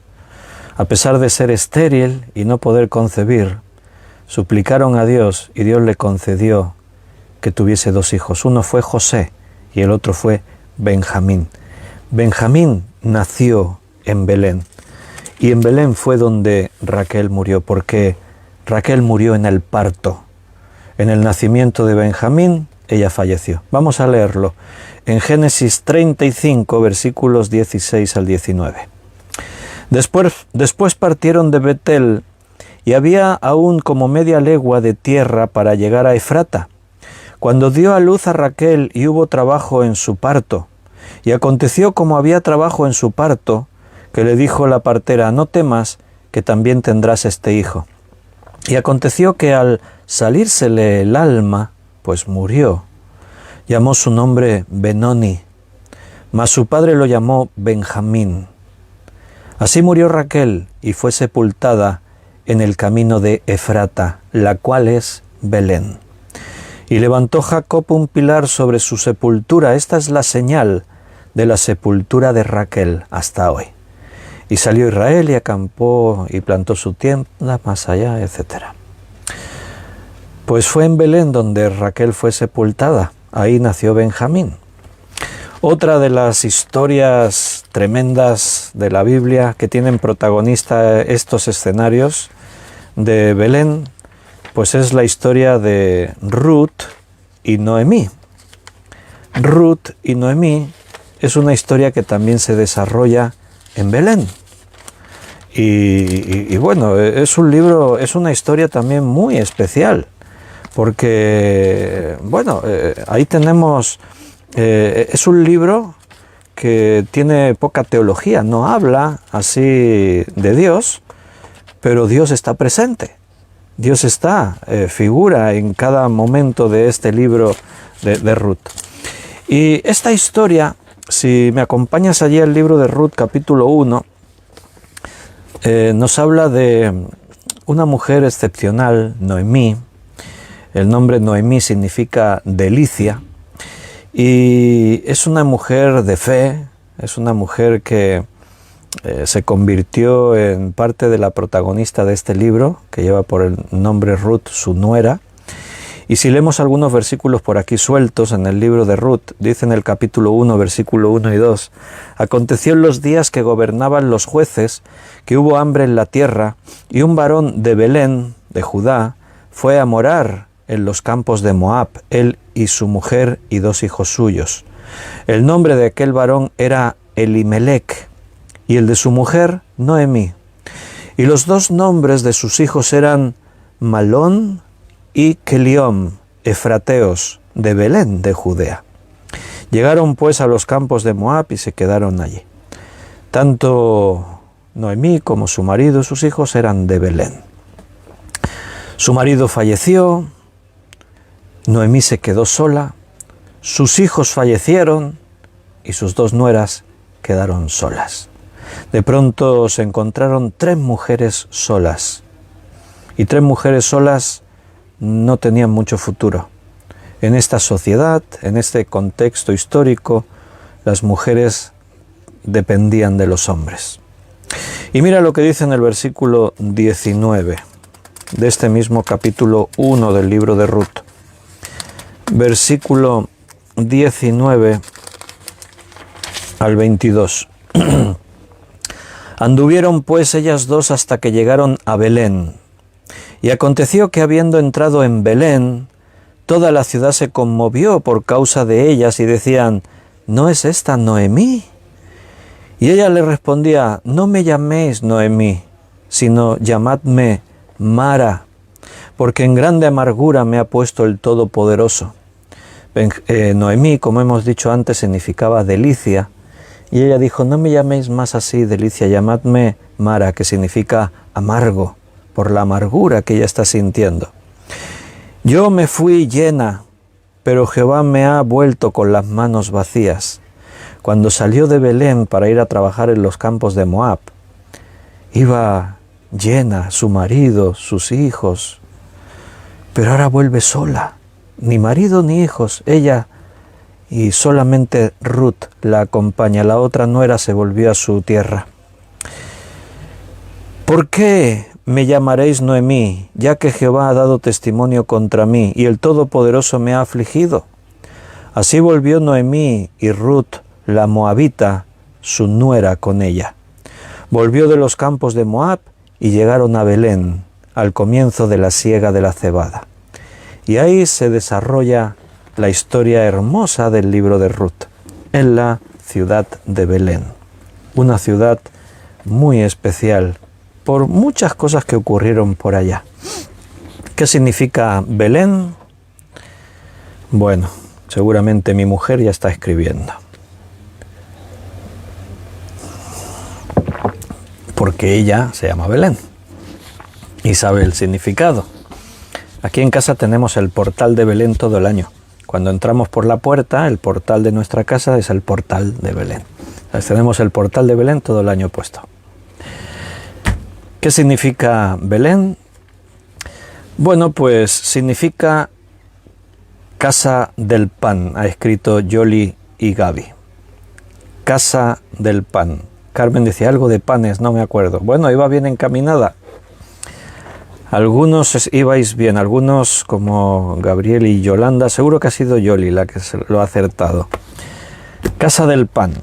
A pesar de ser estéril y no poder concebir, suplicaron a Dios y Dios le concedió que tuviese 2 hijos. Uno fue José y el otro fue Benjamín. Benjamín nació en Belén y en Belén fue donde Raquel murió, porque Raquel murió en el parto. En el nacimiento de Benjamín ella falleció. Vamos a leerlo en Génesis 35, versículos 16 al 19. Después partieron de Betel y había aún como media legua de tierra para llegar a Efrata, cuando dio a luz a Raquel y hubo trabajo en su parto. Y aconteció, como había trabajo en su parto, que le dijo la partera, no temas, que también tendrás este hijo. Y aconteció que al salírsele el alma, pues murió, llamó su nombre Benoni, mas su padre lo llamó Benjamín. Así murió Raquel y fue sepultada en el camino de Efrata, la cual es Belén. Y levantó Jacob un pilar sobre su sepultura. Esta es la señal de la sepultura de Raquel hasta hoy. Y salió Israel y acampó y plantó su tienda más allá, etc. Pues fue en Belén donde Raquel fue sepultada. Ahí nació Benjamín. Otra de las historias tremendas de la Biblia que tienen protagonista estos escenarios de Belén, pues es la historia de Ruth y Noemí. Ruth y Noemí es una historia que también se desarrolla en Belén. Y bueno, es un libro, es una historia también muy especial, porque, bueno, ahí tenemos, es un libro que tiene poca teología, no habla así de Dios, pero Dios está presente. Dios está, figura en cada momento de este libro de Ruth. Y esta historia, si me acompañas allí al libro de Ruth, capítulo 1, nos habla de una mujer excepcional, Noemí. El nombre Noemí significa delicia. Y es una mujer de fe, es una mujer que se convirtió en parte de la protagonista de este libro, que lleva por el nombre Ruth, su nuera. Y si leemos algunos versículos por aquí sueltos en el libro de Ruth, dice en el capítulo 1, versículo 1 y 2, aconteció en los días que gobernaban los jueces, que hubo hambre en la tierra, y un varón de Belén, de Judá, fue a morar en los campos de Moab, él y su mujer y 2 hijos suyos. El nombre de aquel varón era Elimelec, y el de su mujer, Noemí. Y los 2 nombres de sus hijos eran Malón y Keliom, efrateos, de Belén, de Judea. Llegaron pues a los campos de Moab y se quedaron allí. Tanto Noemí como su marido y sus hijos eran de Belén. Su marido falleció, Noemí se quedó sola, sus hijos fallecieron y sus 2 nueras quedaron solas. De pronto se encontraron 3 mujeres solas, y 3 mujeres solas no tenían mucho futuro. En esta sociedad, en este contexto histórico, las mujeres dependían de los hombres. Y mira lo que dice en el versículo 19 de este mismo capítulo 1 del libro de Ruth. versículo 19 al 22. Anduvieron pues ellas dos hasta que llegaron a Belén. Y aconteció que habiendo entrado en Belén, toda la ciudad se conmovió por causa de ellas y decían: ¿no es esta Noemí? Y ella le respondía: no me llaméis Noemí, sino llamadme Mara, porque en grande amargura me ha puesto el Todopoderoso. Noemí, como hemos dicho antes, significaba delicia, y ella dijo: no me llaméis más así delicia, llamadme Mara, que significa amargo, por la amargura que ella está sintiendo. Yo me fui llena, pero Jehová me ha vuelto con las manos vacías. Cuando salió de Belén para ir a trabajar en los campos de Moab, iba llena, su marido, sus hijos, pero ahora vuelve sola, ni marido ni hijos, ella, y solamente Ruth la acompaña. La otra nuera se volvió a su tierra. ¿Por qué me llamaréis Noemí, ya que Jehová ha dado testimonio contra mí y el Todopoderoso me ha afligido? Así volvió Noemí y Ruth, la moabita, su nuera, con ella. Volvió de los campos de Moab y llegaron a Belén, al comienzo de la siega de la cebada. Y ahí se desarrolla la historia hermosa del libro de Ruth, en la ciudad de Belén. Una ciudad muy especial por muchas cosas que ocurrieron por allá. ¿Qué significa Belén? Bueno, seguramente mi mujer ya está escribiendo, porque ella se llama Belén y sabe el significado. Aquí en casa tenemos el portal de Belén todo el año. Cuando entramos por la puerta, el portal de nuestra casa es el portal de Belén. Entonces tenemos el portal de Belén todo el año puesto. ¿Qué significa Belén? Bueno, pues significa casa del pan, ha escrito Yoli y Gaby. Casa del pan. Carmen decía algo de panes, no me acuerdo. Bueno, iba bien encaminada. Algunos ibais bien, algunos como Gabriel y Yolanda, seguro que ha sido Yoli la que lo ha acertado. Casa del pan.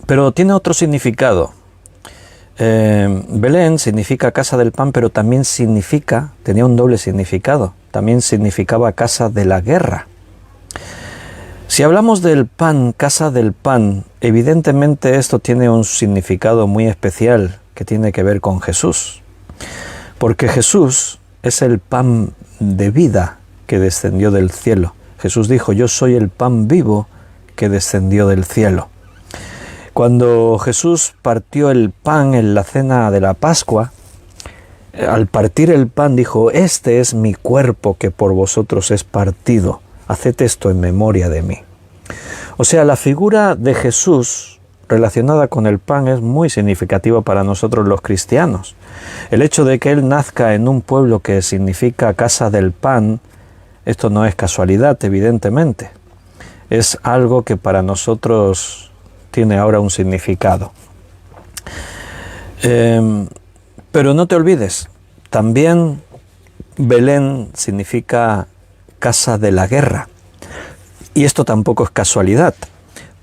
Pero tiene otro significado. Belén significa casa del pan, pero también tenía un doble significado. También significaba casa de la guerra. Si hablamos del pan, casa del pan, evidentemente esto tiene un significado muy especial que tiene que ver con Jesús. Porque Jesús es el pan de vida que descendió del cielo. Jesús dijo: yo soy el pan vivo que descendió del cielo. Cuando Jesús partió el pan en la cena de la Pascua, al partir el pan dijo: este es mi cuerpo que por vosotros es partido, haced esto en memoria de mí. O sea, la figura de Jesús relacionada con el pan es muy significativa para nosotros los cristianos. El hecho de que Él nazca en un pueblo que significa casa del pan, esto no es casualidad, evidentemente. Es algo que para nosotros tiene ahora un significado. Pero no te olvides, también Belén significa casa de la guerra. Y esto tampoco es casualidad,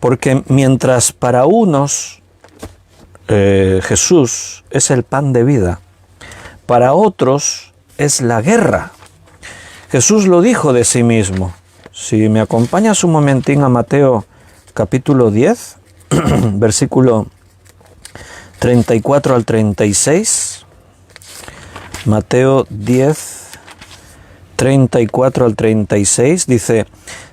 porque mientras para unos Jesús es el pan de vida, para otros es la guerra. Jesús lo dijo de sí mismo. Si me acompañas un momentín a Mateo capítulo 10, versículo 34 al 36, Mateo 10, 34 al 36, dice: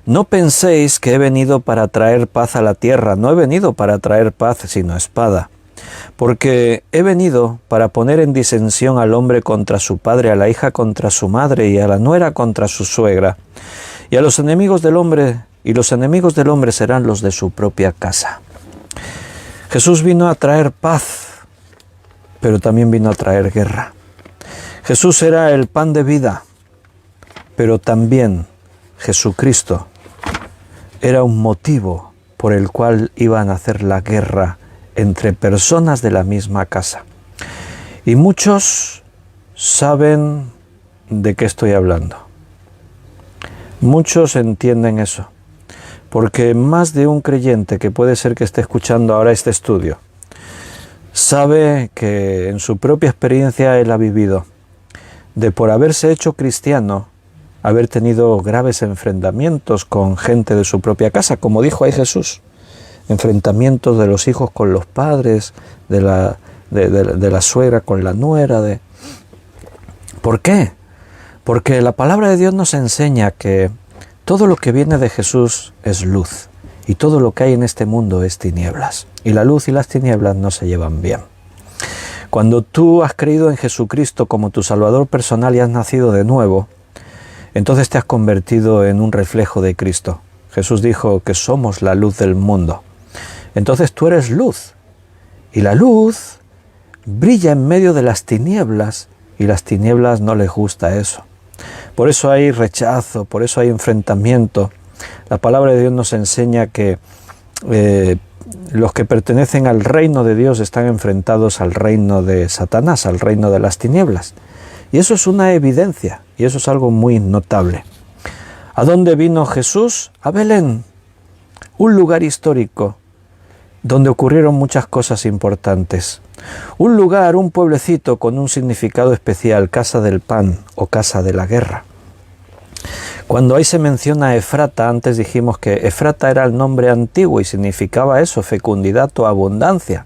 no penséis que he venido para traer paz a la tierra, no he venido para traer paz sino espada, porque he venido para poner en disensión al hombre contra su padre, a la hija contra su madre y a la nuera contra su suegra, y a los enemigos del hombre, y los enemigos del hombre serán los de su propia casa. Jesús vino a traer paz, pero también vino a traer guerra. Jesús era el pan de vida, pero también Jesucristo era un motivo por el cual iba a nacer la guerra entre personas de la misma casa. Y muchos saben de qué estoy hablando. Muchos entienden eso, porque más de un creyente que puede ser que esté escuchando ahora este estudio, sabe que en su propia experiencia él ha vivido de, por haberse hecho cristiano, haber tenido graves enfrentamientos con gente de su propia casa, como dijo ahí Jesús, enfrentamientos de los hijos con los padres, de la suegra con la nuera. ¿Por qué? Porque la palabra de Dios nos enseña que todo lo que viene de Jesús es luz y todo lo que hay en este mundo es tinieblas. Y la luz y las tinieblas no se llevan bien. Cuando tú has creído en Jesucristo como tu Salvador personal y has nacido de nuevo, entonces te has convertido en un reflejo de Cristo. Jesús dijo que somos la luz del mundo. Entonces tú eres luz. Y la luz brilla en medio de las tinieblas y las tinieblas no les gusta eso. Por eso hay rechazo, por eso hay enfrentamiento. La palabra de Dios nos enseña que los que pertenecen al reino de Dios están enfrentados al reino de Satanás, al reino de las tinieblas. Y eso es una evidencia, y eso es algo muy notable. ¿A dónde vino Jesús? A Belén, un lugar histórico donde ocurrieron muchas cosas importantes. Un lugar, un pueblecito con un significado especial, casa del pan o casa de la guerra. Cuando ahí se menciona Efrata, antes dijimos que Efrata era el nombre antiguo y significaba eso, fecundidad o abundancia.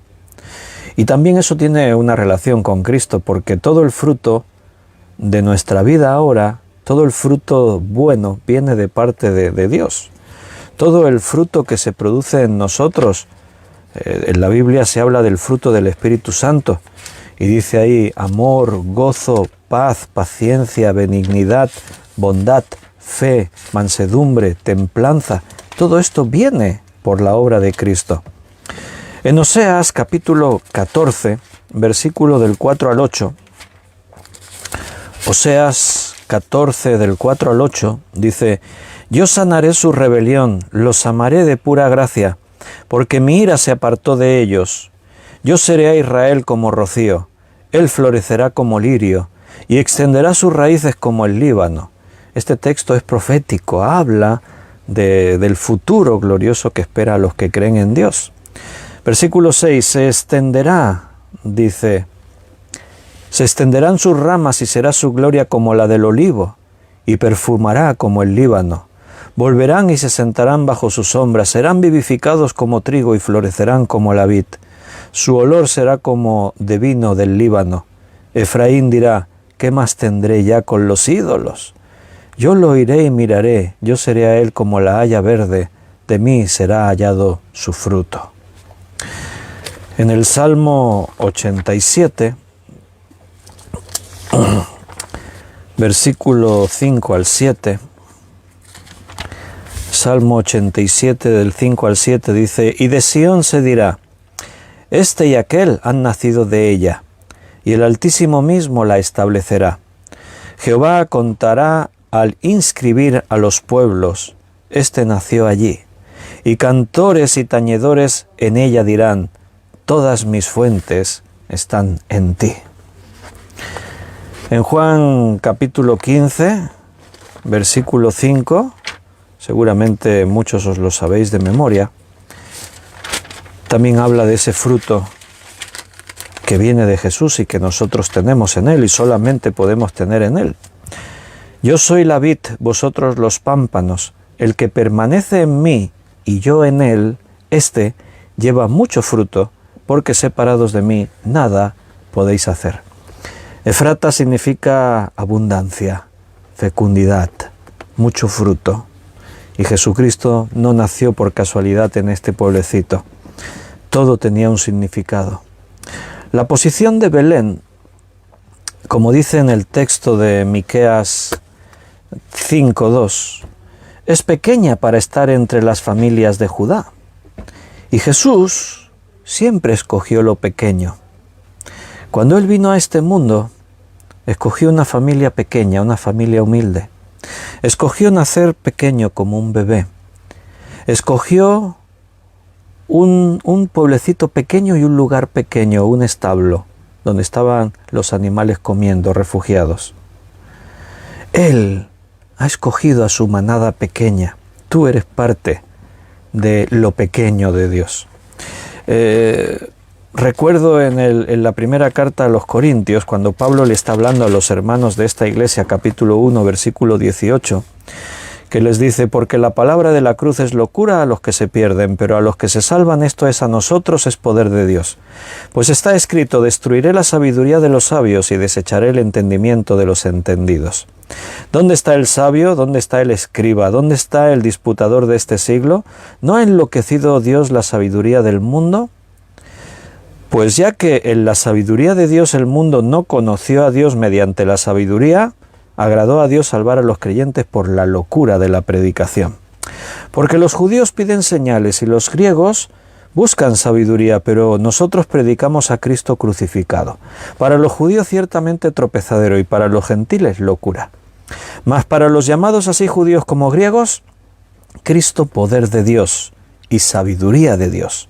Y también eso tiene una relación con Cristo, porque todo el fruto de nuestra vida ahora, todo el fruto bueno viene de parte de Dios. Todo el fruto que se produce en nosotros, en la Biblia se habla del fruto del Espíritu Santo y dice ahí amor, gozo, paz, paciencia, benignidad, bondad, fe, mansedumbre, templanza. Todo esto viene por la obra de Cristo. En Oseas capítulo 14, versículo del 4 al 8, Oseas 14 del 4 al 8 dice: yo sanaré su rebelión, los amaré de pura gracia, porque mi ira se apartó de ellos. Yo seré a Israel como rocío, él florecerá como lirio, y extenderá sus raíces como el Líbano. Este texto es profético, habla del futuro glorioso que espera a los que creen en Dios. Versículo 6, se extenderá, dice, se extenderán sus ramas y será su gloria como la del olivo, y perfumará como el Líbano. Volverán y se sentarán bajo su sombra, serán vivificados como trigo y florecerán como la vid. Su olor será como de vino del Líbano. Efraín dirá: ¿qué más tendré ya con los ídolos? Yo lo oiré y miraré, yo seré a él como la haya verde, de mí será hallado su fruto. En el Salmo 87, versículo 5 al 7, Salmo 87 del 5 al 7 dice: y de Sión se dirá: este y aquel han nacido de ella, y el Altísimo mismo la establecerá. Jehová contará al inscribir a los pueblos: este nació allí. Y cantores y tañedores en ella dirán: todas mis fuentes están en ti. En Juan capítulo 15, versículo 5, seguramente muchos os lo sabéis de memoria, también habla de ese fruto que viene de Jesús y que nosotros tenemos en Él y solamente podemos tener en Él. Yo soy la vid, vosotros los pámpanos. El que permanece en mí y yo en él, éste lleva mucho fruto, porque separados de mí nada podéis hacer. Efrata significa abundancia, fecundidad, mucho fruto. Y Jesucristo no nació por casualidad en este pueblecito. Todo tenía un significado. La posición de Belén, como dice en el texto de Miqueas 5:2, es pequeña para estar entre las familias de Judá. Y Jesús siempre escogió lo pequeño. Cuando Él vino a este mundo, escogió una familia pequeña, una familia humilde. Escogió nacer pequeño como un bebé. Escogió un pueblecito pequeño y un lugar pequeño, un establo, donde estaban los animales comiendo, refugiados. Él ha escogido a su manada pequeña. Tú eres parte de lo pequeño de Dios. Recuerdo en la primera carta a los Corintios, cuando Pablo le está hablando a los hermanos de esta iglesia, capítulo 1, versículo 18, que les dice: porque la palabra de la cruz es locura a los que se pierden, pero a los que se salvan esto es a nosotros, es poder de Dios. Pues está escrito: destruiré la sabiduría de los sabios y desecharé el entendimiento de los entendidos. ¿Dónde está el sabio? ¿Dónde está el escriba? ¿Dónde está el disputador de este siglo? ¿No ha enloquecido Dios la sabiduría del mundo? Pues ya que en la sabiduría de Dios el mundo no conoció a Dios mediante la sabiduría, agradó a Dios salvar a los creyentes por la locura de la predicación. Porque los judíos piden señales y los griegos buscan sabiduría, pero nosotros predicamos a Cristo crucificado. Para los judíos ciertamente tropezadero y para los gentiles locura. Mas para los llamados así judíos como griegos, Cristo poder de Dios y sabiduría de Dios.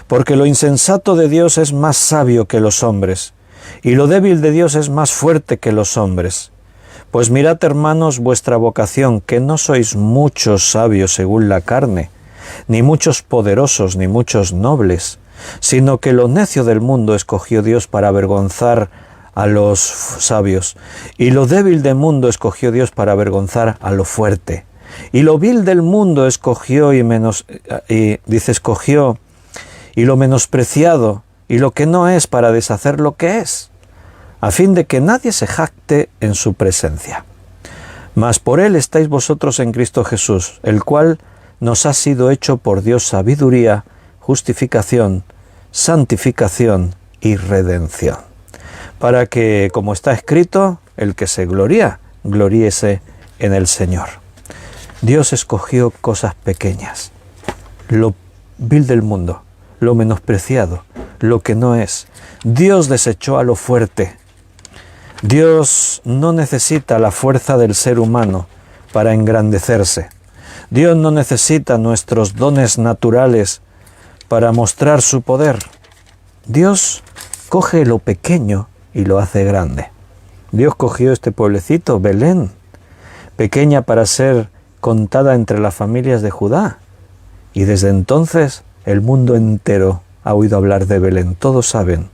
Porque lo insensato de Dios es más sabio que los hombres, y lo débil de Dios es más fuerte que los hombres. Pues mirad, hermanos, vuestra vocación, que no sois muchos sabios según la carne, ni muchos poderosos, ni muchos nobles, sino que lo necio del mundo escogió Dios para avergonzar a los sabios, y lo débil del mundo escogió Dios para avergonzar a lo fuerte, y lo vil del mundo escogió escogió y lo menospreciado y lo que no es para deshacer lo que es, a fin de que nadie se jacte en su presencia. Mas por él estáis vosotros en Cristo Jesús, el cual nos ha sido hecho por Dios sabiduría, justificación, santificación y redención, para que, como está escrito, el que se gloría, gloríese en el Señor. Dios escogió cosas pequeñas, lo vil del mundo, lo menospreciado, lo que no es. Dios desechó a lo fuerte. Dios no necesita la fuerza del ser humano para engrandecerse. Dios no necesita nuestros dones naturales para mostrar su poder. Dios coge lo pequeño y lo hace grande. Dios cogió este pueblecito, Belén, pequeña para ser contada entre las familias de Judá. Y desde entonces el mundo entero ha oído hablar de Belén. Todos saben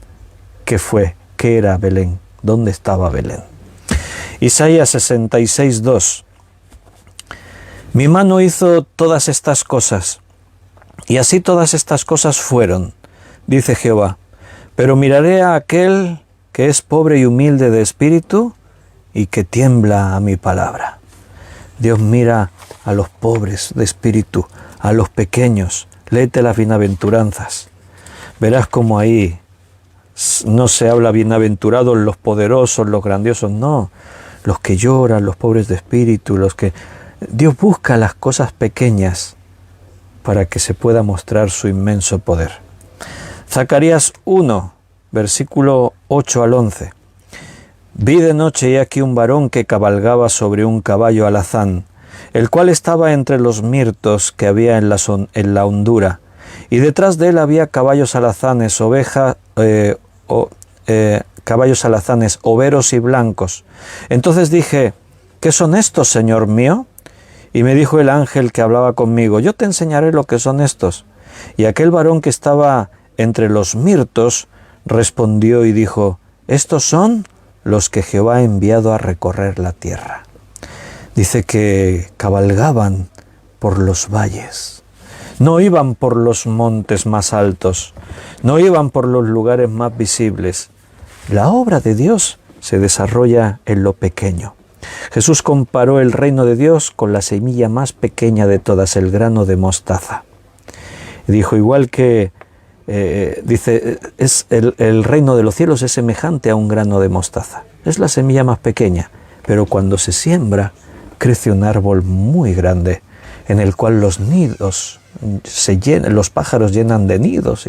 qué fue, qué era Belén, dónde estaba Belén. Isaías 66:2. Mi mano hizo todas estas cosas, y así todas estas cosas fueron, dice Jehová. Pero miraré a aquel que es pobre y humilde de espíritu y que tiembla a mi palabra. Dios mira a los pobres de espíritu, a los pequeños. Léete las bienaventuranzas. Verás cómo ahí no se habla bienaventurados los poderosos, los grandiosos, no. Los que lloran, los pobres de espíritu, los que... Dios busca las cosas pequeñas para que se pueda mostrar su inmenso poder. Zacarías 1, versículo 8 al 11. Vi de noche y aquí un varón que cabalgaba sobre un caballo alazán, el cual estaba entre los mirtos que había en la hondura, y detrás de él había caballos alazanes, caballos alazanes, overos y blancos. Entonces dije: ¿qué son estos, Señor mío? Y me dijo el ángel que hablaba conmigo: yo te enseñaré lo que son estos. Y aquel varón que estaba entre los mirtos respondió y dijo: estos son los que Jehová ha enviado a recorrer la tierra. Dice que cabalgaban por los valles, no iban por los montes más altos, no iban por los lugares más visibles. La obra de Dios se desarrolla en lo pequeño. Jesús comparó el reino de Dios con la semilla más pequeña de todas, el grano de mostaza. Dijo, igual que, el reino de los cielos es semejante a un grano de mostaza. Es la semilla más pequeña, pero cuando se siembra, crece un árbol muy grande, en el cual los nidos se llenan, los pájaros llenan de nidos.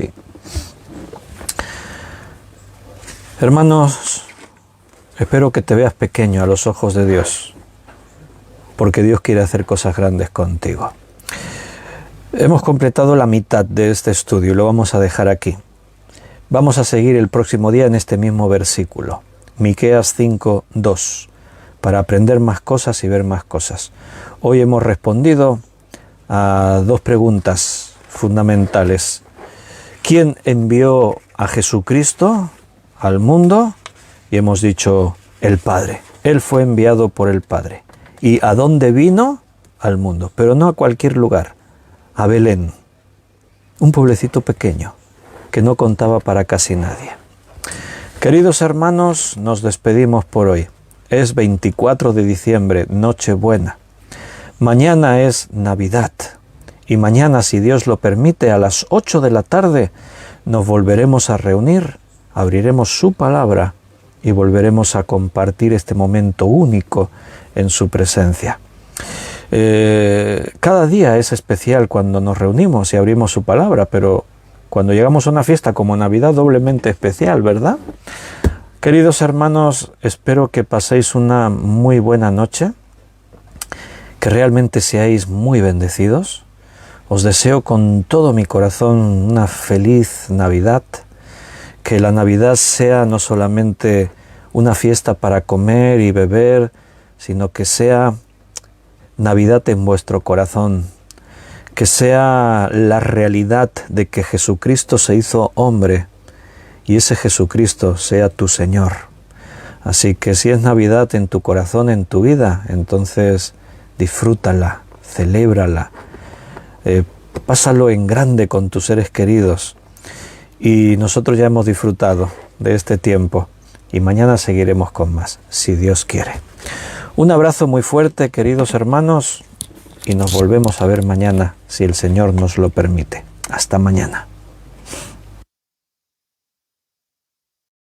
Hermanos, espero que te veas pequeño a los ojos de Dios, porque Dios quiere hacer cosas grandes contigo. Hemos completado la mitad de este estudio y lo vamos a dejar aquí. Vamos a seguir el próximo día en este mismo versículo, Miqueas 5:2. para aprender más cosas y ver más cosas. Hoy hemos respondido a dos preguntas fundamentales. ¿Quién envió a Jesucristo al mundo? Y hemos dicho el Padre. Él fue enviado por el Padre. ¿Y a dónde vino? Al mundo, pero no a cualquier lugar, a Belén, un pueblecito pequeño que no contaba para casi nadie. Queridos hermanos, nos despedimos por hoy. Es 24 de diciembre, Nochebuena. Mañana es Navidad. Y mañana, si Dios lo permite, a las 8 de la tarde nos volveremos a reunir, abriremos su palabra y volveremos a compartir este momento único en su presencia. Cada día es especial cuando nos reunimos y abrimos su palabra, pero cuando llegamos a una fiesta como Navidad, doblemente especial, ¿verdad? Queridos hermanos, espero que paséis una muy buena noche, que realmente seáis muy bendecidos. Os deseo con todo mi corazón una feliz Navidad, que la Navidad sea no solamente una fiesta para comer y beber, sino que sea Navidad en vuestro corazón, que sea la realidad de que Jesucristo se hizo hombre y ese Jesucristo sea tu Señor. Así que si es Navidad en tu corazón, en tu vida, entonces disfrútala, celébrala, pásalo en grande con tus seres queridos. Y nosotros ya hemos disfrutado de este tiempo y mañana seguiremos con más, si Dios quiere. Un abrazo muy fuerte, queridos hermanos, y nos volvemos a ver mañana, si el Señor nos lo permite. Hasta mañana.